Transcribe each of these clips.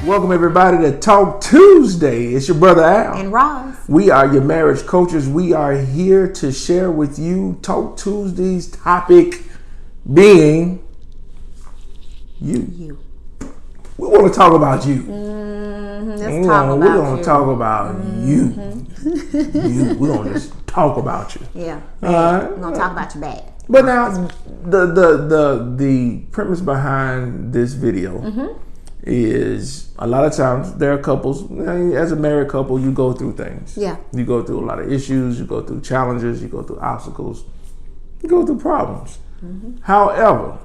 Welcome everybody to Talk Tuesday. It's your brother Al. And Roz. We are your marriage coaches. We are here to share with you Talk Tuesday's topic being you. We want to talk about you. We're going to talk about you. We're going to just talk about you. Yeah. We're going to talk about your bad. But now, the premise behind this video is a lot of times there are couples, as a married couple, you go through things. Yeah. You go through a lot of issues, you go through challenges, you go through obstacles, you go through problems. However,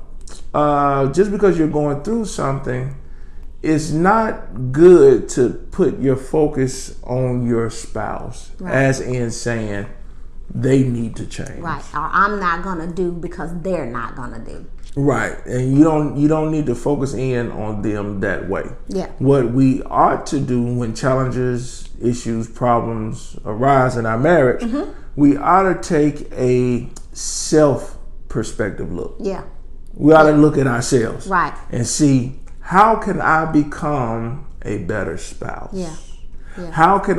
just because you're going through something, it's not good to put your focus on your spouse, as in saying they need to change. Right. Or I'm not gonna do because they're not gonna do. Right. And you don't need to focus in on them that way. Yeah. What we ought to do when challenges, issues, problems arise in our marriage, we ought to take a self perspective look. Yeah. We ought to look at ourselves. Right. And see, how can I become a better spouse? Yeah. Yeah. How can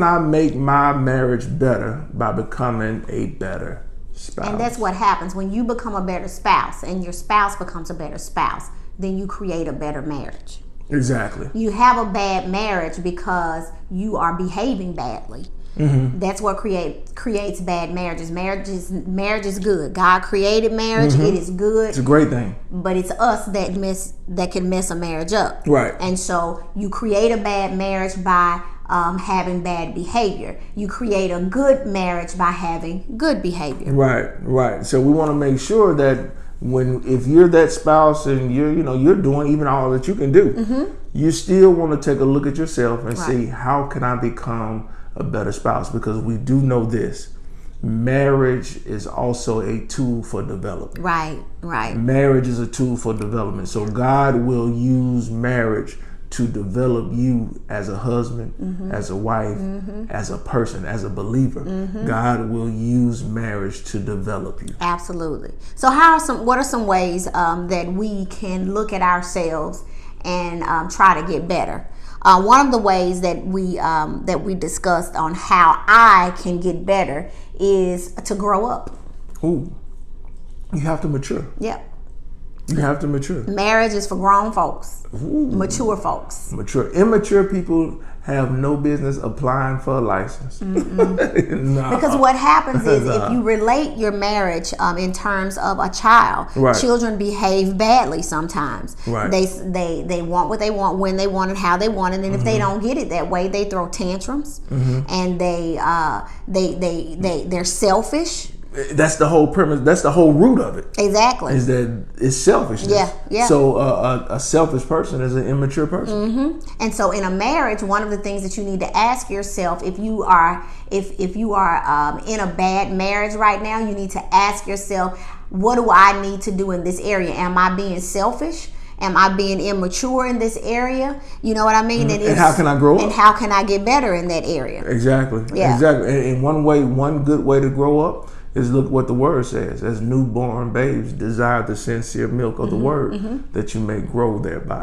I make my marriage better by becoming a better spouse? And that's what happens when you become a better spouse and your spouse becomes a better spouse, then you create a better marriage. Exactly. You have a bad marriage because you are behaving badly. That's what creates bad marriages. Marriage is good. God created marriage. It is good. It's a great thing. But it's us that can mess a marriage up. Right. And so you create a bad marriage by having bad behavior. You create a good marriage by having good behavior. Right. So we want to make sure that if you're that spouse and you're doing even all that you can do, you still want to take a look at yourself and see, how can I become a better spouse? Because we do know this: marriage is also a tool for development. Right. Marriage is a tool for development. So God will use marriage to develop you as a husband, as a wife, as a person, as a believer. God will use marriage to develop you. Absolutely. So what are some ways that we can look at ourselves and try to get better? One of the ways that we discussed on how I can get better is to grow up. Ooh, you have to mature. Yep. You have to mature. Marriage is for grown folks. Ooh. Mature folks. Mature. Immature people have no business applying for a license. Nah. Because what happens is if you relate your marriage in terms of a child, children behave badly sometimes. Right. They want what they want, when they want it, how they want it, and if they don't get it that way, they throw tantrums, and they're selfish. That's the whole premise. That's the whole root of it. Exactly. Is that it's selfishness. Yeah. So a selfish person is an immature person. And so in a marriage, one of the things that you need to ask yourself, if you are in a bad marriage right now, you need to ask yourself, what do I need to do in this area? Am I being selfish? Am I being immature in this area? You know what I mean? And how can I grow up? And how can I get better in that area? Exactly. Yeah. Exactly. And one good way to grow up is look what the word says. As newborn babes, desire the sincere milk of the word, that you may grow thereby.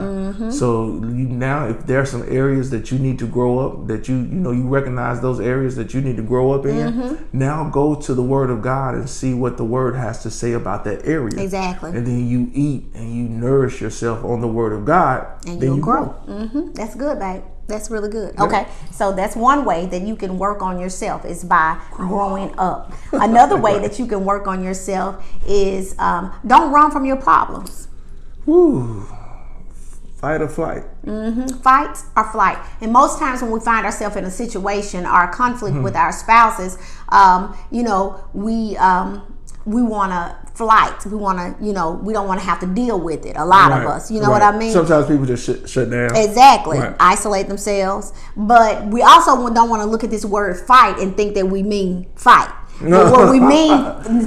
So now, if there are some areas that you need to grow up, that you recognize those areas that you need to grow up in, now go to the Word of God and see what the Word has to say about that area. Exactly. And then you eat and you nourish yourself on the Word of God, and then you'll you grow. That's good, babe. That's really good. Okay, so that's one way that you can work on yourself is by growing up. Another way that you can work on yourself is don't run from your problems. Woo. Fight or flight. Fight or flight. And most times when we find ourselves in a situation or a conflict with our spouses, we want to flight. We want to, we don't want to have to deal with it. A lot of us, you know what I mean? Sometimes people just shut down. Exactly. Isolate themselves. But we also don't want to look at this word fight and think that we mean fight. But what we mean,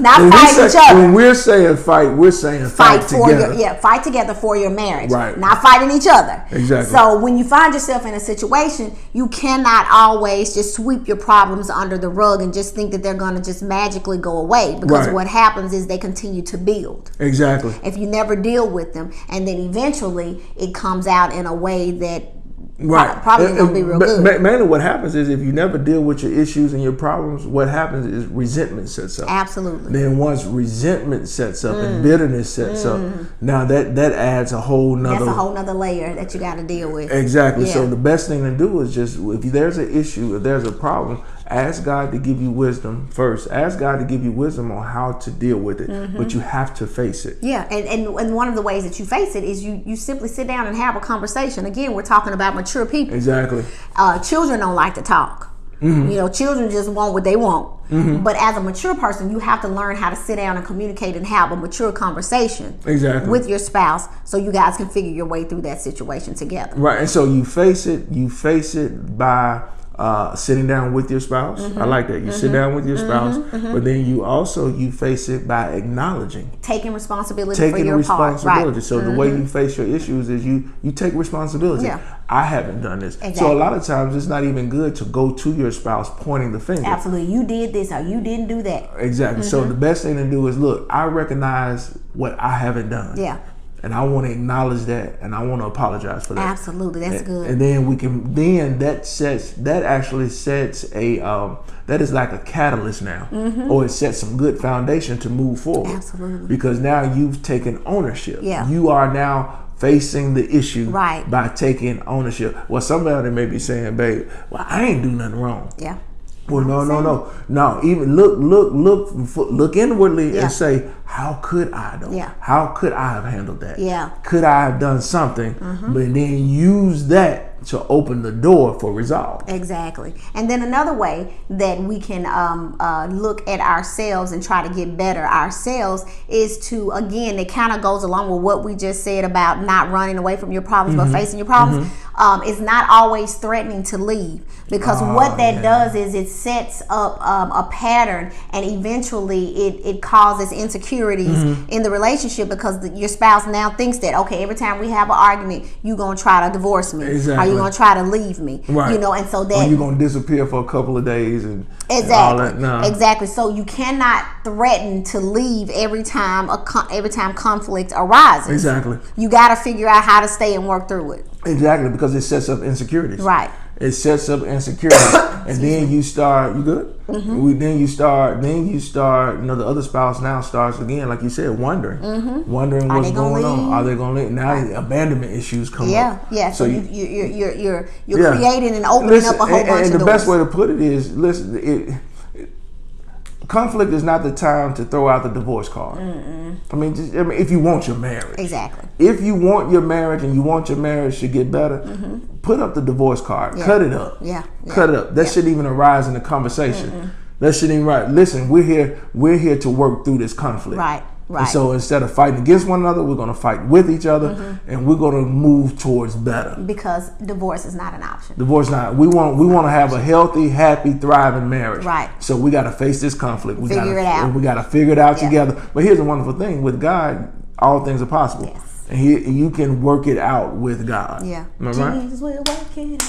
not when fight each other. When we're saying fight, we're saying fight together. Fight together for your marriage. Right. Not fighting each other. Exactly. So when you find yourself in a situation, you cannot always just sweep your problems under the rug and just think that they're going to just magically go away. Because what happens is they continue to build. Exactly. If you never deal with them, and then eventually it comes out in a way that probably going to be real good. Mainly what happens is if you never deal with your issues and your problems, what happens is resentment sets up. Absolutely. Then once resentment sets up and bitterness sets up, now that adds a whole nother... That's a whole nother layer that you got to deal with. Exactly. Yeah. So the best thing to do is just, if there's an issue, if there's a problem, ask God to give you wisdom first. Ask God to give you wisdom on how to deal with it, but you have to face it. Yeah, and one of the ways that you face it is you simply sit down and have a conversation. Again, we're talking about mature people. Exactly. Children don't like to talk. Children just want what they want. But as a mature person, you have to learn how to sit down and communicate and have a mature conversation with your spouse, so you guys can figure your way through that situation together. Right, and so you face it by sitting down with your spouse. I like that. You sit down with your spouse, but then you face it by acknowledging, taking responsibility for your part. Right. So the way you face your issues is you take responsibility. Yeah. I haven't done this. Exactly. So a lot of times it's not even good to go to your spouse pointing the finger. Absolutely. You did this or you didn't do that. Exactly. So the best thing to do is, look, I recognize what I haven't done. Yeah. And I want to acknowledge that, and I want to apologize for that. Absolutely, that's good. And then that actually sets that is like a catalyst now, or it sets some good foundation to move forward. Absolutely. Because now you've taken ownership. Yeah. You are now facing the issue by taking ownership. Well, somebody may be saying, babe, well, I ain't do nothing wrong. Yeah. Well, no. Even look inwardly and say, how could I though? Yeah. How could I have handled that? Yeah. Could I have done something? But then use that to open the door for resolve. Exactly. And then another way that we can look at ourselves and try to get better ourselves is to, again, it kind of goes along with what we just said about not running away from your problems, but facing your problems. It's not always threatening to leave, because what that does is it sets up a pattern, and eventually it causes insecurities in the relationship, because your spouse now thinks that, okay, every time we have an argument, you're going to try to divorce me. Exactly. Or you're going to try to leave me. Right. And so that... Or you're going to disappear for a couple of days and exactly. all that. No. Exactly. So you cannot threaten to leave every time conflict arises. Exactly. You got to figure out how to stay and work through it. Exactly, because it sets up insecurities. Right. It sets up insecurities, and then you start. You good? Then you start. The other spouse now starts again, like you said, wondering what's going on. Are they going to leave? Now abandonment issues come up. Yeah. So you're creating and opening up a whole bunch of doors. And the best way to put it is, listen. Conflict is not the time to throw out the divorce card. I mean, if you want your marriage. Exactly. If you want your marriage and you want your marriage to get better, put up the divorce card. Yeah. Cut it up. Yeah. Cut it up. That shouldn't even arise in the conversation. That shouldn't even rise. Listen, we're here to work through this conflict. Right. And so instead of fighting against one another, we're going to fight with each other, and we're going to move towards better. Because divorce is not an option. Divorce not. We want to have a healthy, happy, thriving marriage. Right. So we got to face this conflict. We figure it out. We got to figure it out together. But here's the wonderful thing: with God, all things are possible. Yes. And you can work it out with God. Yeah. Am I right? Jesus will work it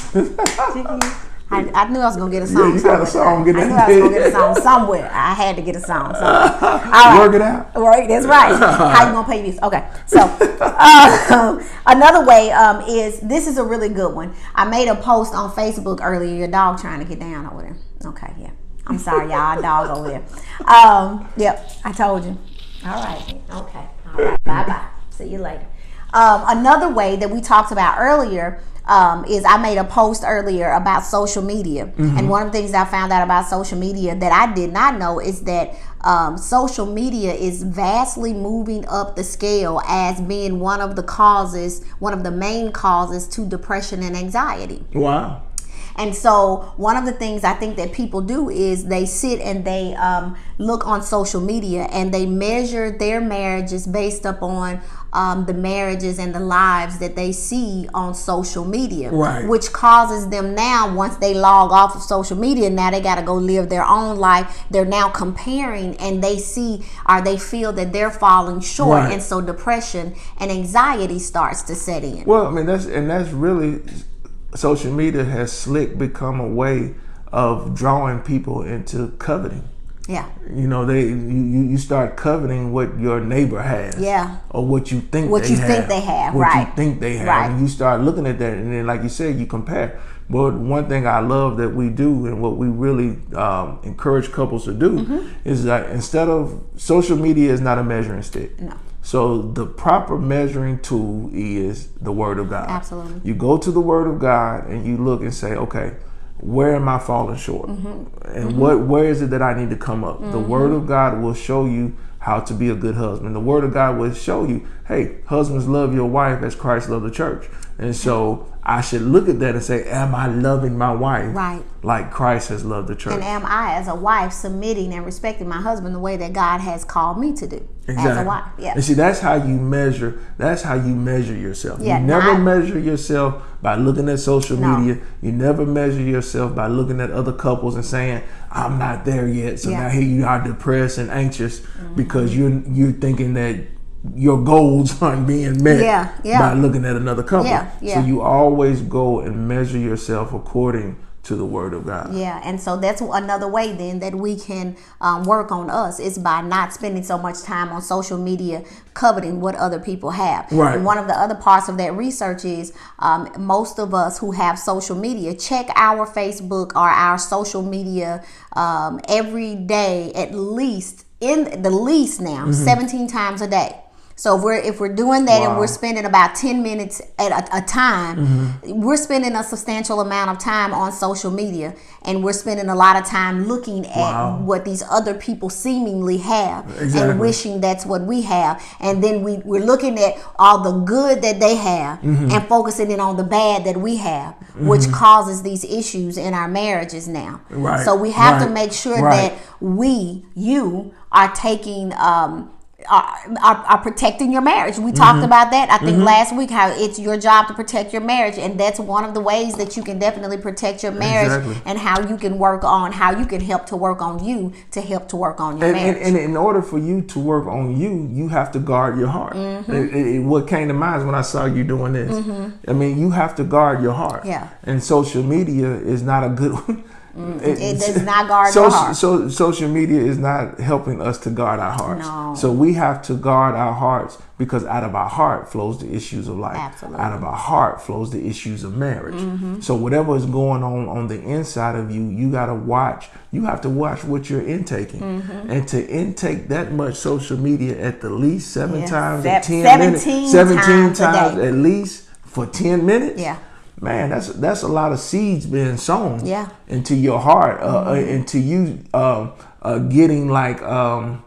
out. I knew I was gonna get a song. Yeah, you got a song. I knew I was gonna get a song somewhere. I had to get a song. So, all right. Work it out. Right, that's right. How you gonna pay this? Okay. So another way is, this is a really good one. I made a post on Facebook earlier. Your dog trying to get down over there. Okay, yeah. I'm sorry, y'all. Dog over there. Yep. I told you. All right. Okay. All right. Bye. See you later. Another way that we talked about earlier is, I made a post earlier about social media. And one of the things I found out about social media that I did not know is that social media is vastly moving up the scale as being one of the main causes to depression and anxiety. Wow. And so one of the things I think that people do is they sit and they look on social media and they measure their marriages based upon the marriages and the lives that they see on social media, right, which causes them now, once they log off of social media, now they got to go live their own life. They're now comparing, and they see, or they feel that they're falling short, right. And so depression and anxiety starts to set in. Well, I mean, that's really, social media has become a way of drawing people into coveting. Yeah. You know, you start coveting what your neighbor has. Yeah. Or what you think they have. What right. you think they have. Right. And you start looking at that, and then, like you said, you compare. But one thing I love that we do, and what we really encourage couples to do, mm-hmm. is that instead of, social media is not a measuring stick. No. So the proper measuring tool is the Word of God. Absolutely. You go to the Word of God and you look and say, okay, where am I falling short? Mm-hmm. And mm-hmm. where is it that I need to come up? Mm-hmm. The Word of God will show you how to be a good husband. The Word of God will show you, hey, husbands, love your wife as Christ loved the church. And so I should look at that and say, am I loving my wife right. like Christ has loved the church? And am I, as a wife, submitting and respecting my husband the way that God has called me to do? Exactly. As a wife. Yeah. And see, that's how you measure yourself. Yeah, you never measure yourself by looking at social media. You never measure yourself by looking at other couples and saying, I'm not there yet. So now here you are, depressed and anxious, mm-hmm. because you're thinking that your goals aren't being met by looking at another couple. So you always go and measure yourself according to the Word of God. Yeah, and so that's another way then that we can work on us, is by not spending so much time on social media coveting what other people have. Right. And one of the other parts of that research is most of us who have social media check our Facebook or our social media every day, at least, in the least now, mm-hmm. 17 times a day. So if we're doing that, and we're spending about 10 minutes at a time, mm-hmm. we're spending a substantial amount of time on social media, and we're spending a lot of time looking at what these other people seemingly have, and wishing that's what we have. And then we're looking at all the good that they have, mm-hmm. and focusing in on the bad that we have, mm-hmm. which causes these issues in our marriages now. Right. So we have to make sure that you are taking are protecting your marriage. We talked mm-hmm. about that, I think, mm-hmm. last week, how it's your job to protect your marriage, and that's one of the ways that you can definitely protect your marriage, and how you can how you can help to work on you to help to work on your marriage. And in order for you to work on you have to guard your heart. Mm-hmm. What came to mind is when I saw you doing this. Mm-hmm. I mean, you have to guard your heart. Yeah. And social media is not a good one. It does not guard our heart. So social media is not helping us to guard our hearts. No. So we have to guard our hearts, because out of our heart flows the issues of life. Absolutely. Out of our heart flows the issues of marriage. Mm-hmm. So whatever is going on the inside of you, you got to watch. You have to watch what you're intaking. Mm-hmm. And to intake that much social media at the least 7 times in 10 minutes. 17 times at least for 10 minutes. Yeah. Man, that's a lot of seeds being sown into your heart, into you getting like, I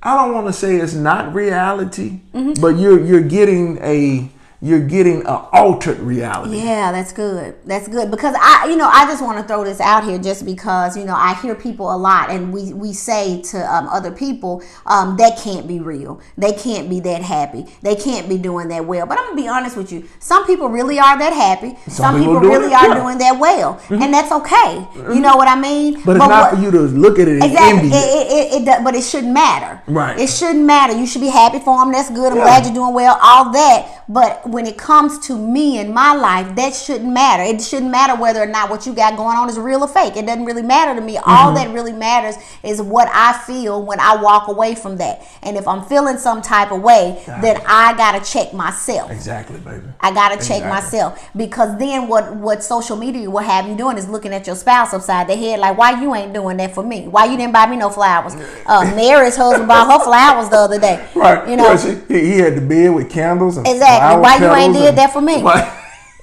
don't want to say it's not reality, mm-hmm. but you're getting an altered reality. Yeah, that's good. That's good, because I just want to throw this out here, just because I hear people a lot, and we say to other people that can't be real. They can't be that happy. They can't be doing that well. But I'm gonna be honest with you. Some people really are that happy. Some people really are doing that well, mm-hmm. and that's okay. Mm-hmm. You know what I mean? But it's not for you to look at it and envy it. But it shouldn't matter. Right. It shouldn't matter. You should be happy for them. That's good. I'm glad you're doing well. All that. But when it comes to me and my life, that shouldn't matter. It shouldn't matter whether or not what you got going on is real or fake. It doesn't really matter to me. Mm-hmm. All that really matters is what I feel when I walk away from that. And if I'm feeling some type of way, then I got to check myself. Exactly, baby. I got to check myself. Because then what social media will have you doing is looking at your spouse upside their head, like, why you ain't doing that for me? Why you didn't buy me no flowers? Mary's husband bought her flowers the other day. Right. He had the bed with candles and why you ain't did that for me?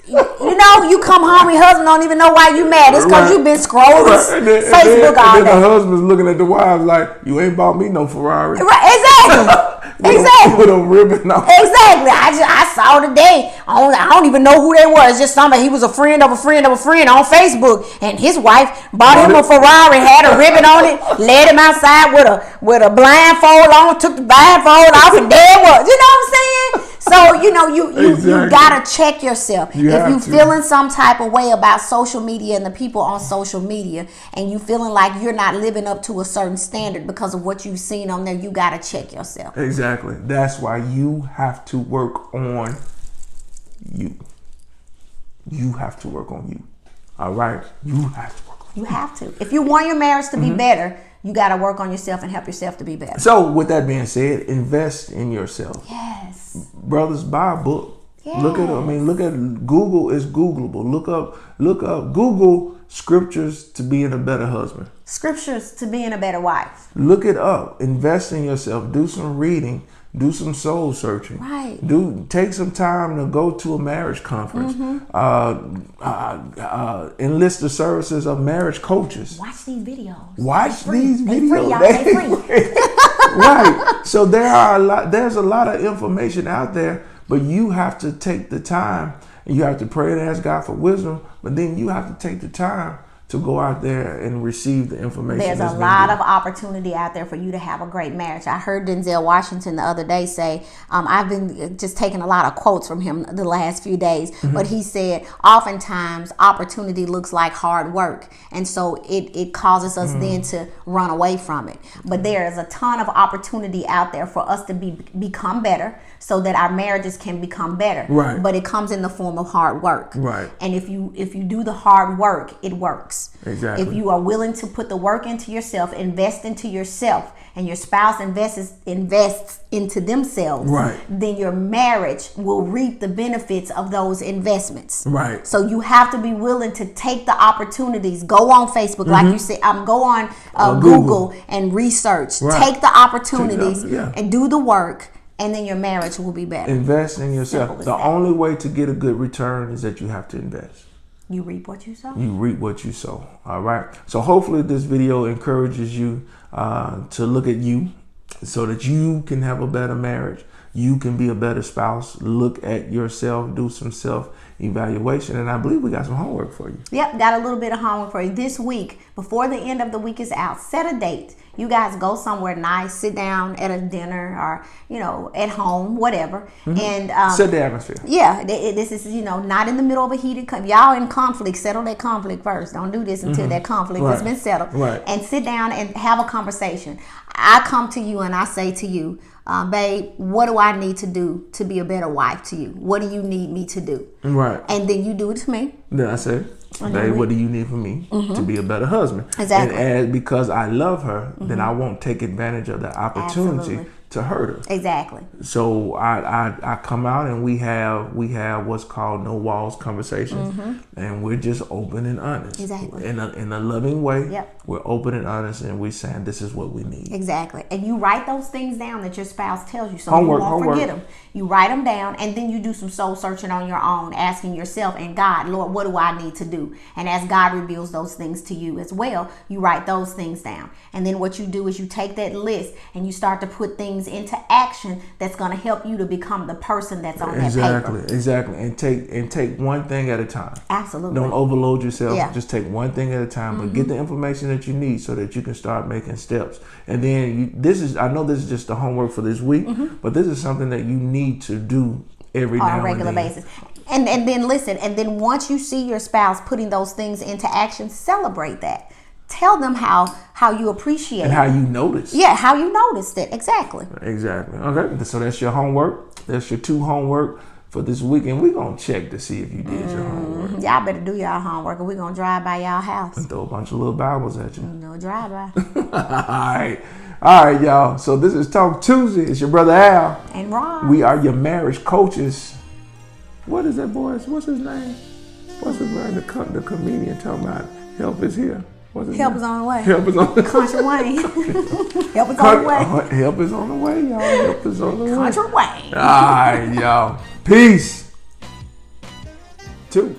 You come home, your husband don't even know why you mad. It's because you've been scrolling Facebook all day. And then the husband's looking at the wives like, you ain't bought me no Ferrari. Right, exactly. Exactly. With a ribbon on. Exactly. I saw today. I don't even know who they were. It's just somebody. He was a friend of a friend of a friend on Facebook, and his wife bought him a Ferrari, had a ribbon on it, led him outside with a blindfold on, took the blindfold off, and there it was. You know what I'm saying? So you gotta check yourself. If you feeling some type of way about social media and the people on social media, and you feeling like you're not living up to a certain standard because of what you've seen on there, you gotta check yourself. Exactly. That's why you have to work on you. You have to work on you. All right? You have to work on you. You have to. If you want your marriage to be better, you got to work on yourself and help yourself to be better. So, with that being said, invest in yourself. Yes. Brothers, buy a book. Yes. Look at Google is Googleable. Look up Google scriptures to being a better husband. Scriptures to being a better wife. Look it up. Invest in yourself. Do some reading. Do some soul searching. Right. Take some time to go to a marriage conference. Enlist the services of marriage coaches. Watch these videos. They free, y'all. They free. Right. So there's a lot of information out there, but you have to take the time, and you have to pray and ask God for wisdom, but then you have to take the time to go out there and receive the information. There's a lot of opportunity out there for you to have a great marriage. I heard Denzel Washington the other day say, I've been just taking a lot of quotes from him the last few days, but he said, oftentimes opportunity looks like hard work. And so it causes us then to run away from it. But there is a ton of opportunity out there for us to become better so that our marriages can become better. Right. But it comes in the form of hard work. Right. And if you do the hard work, it works. Exactly. If you are willing to put the work into yourself, invest into yourself, and your spouse invests into themselves, right, then your marriage will reap the benefits of those investments. Right. So you have to be willing to take the opportunities. Go on Facebook, like you said. Go on Google and research. Right. Take the opportunities and do the work. And then your marriage will be better. Invest in yourself. The only way to get a good return is that you have to invest. You reap what you sow. You reap what you sow. All right. So hopefully this video encourages you to look at you so that you can have a better marriage. You can be a better spouse. Look at yourself. Do some self-evaluation. And I believe we got some homework for you. Yep. Got a little bit of homework for you. This week, before the end of the week is out, set a date. You guys go somewhere nice, sit down at a dinner or, at home, whatever. And set the atmosphere. Yeah, this is, not in the middle of a heated y'all in conflict. Settle that conflict first. Don't do this until that conflict has been settled. Right. And sit down and have a conversation. I come to you and I say to you, babe, what do I need to do to be a better wife to you? What do you need me to do? Right. And then you do it to me. Then I say, babe, what do you need from me to be a better husband? Exactly. And because I love her, then I won't take advantage of the opportunity to hurt her. Exactly. So I come out and we have what's called no walls conversations, and we're just open and honest. Exactly. In a loving way. Yep. We're open and honest, and we're saying this is what we need. Exactly. And you write those things down that your spouse tells you, so homework, you won't forget them. You write them down, and then you do some soul searching on your own, asking yourself and God, Lord, what do I need to do? And as God reveals those things to you as well, you write those things down. And then what you do is you take that list and you start to put things into action that's going to help you to become the person that's on that paper. Exactly. And take one thing at a time. Absolutely. Don't overload yourself. Yeah. Just take one thing at a time, but get the information that you need so that you can start making steps. And then I know this is just the homework for this week, but this is something that you need to do every now and then. On a regular basis. And then listen, and then once you see your spouse putting those things into action, celebrate that. Tell them how you appreciate and how you noticed. Yeah, how you noticed it. Exactly. Okay, so that's your homework. That's your 2 homework for this week, and we're going to check to see if you did your homework. Y'all better do y'all homework, and we're going to drive by y'all house. And throw a bunch of little Bibles at you. No drive by. All right, y'all. So this is Talk Tuesday. It's your brother Al. And Ron. We are your marriage coaches. What is that, boys? What's his name? What's his name? The comedian talking about help is here. Help is on the way. Help is on the way. Country Wayne. Help is on the way. Help is on the way, y'all. Help is on the way. Country Wayne. All right, y'all. Peace. 2.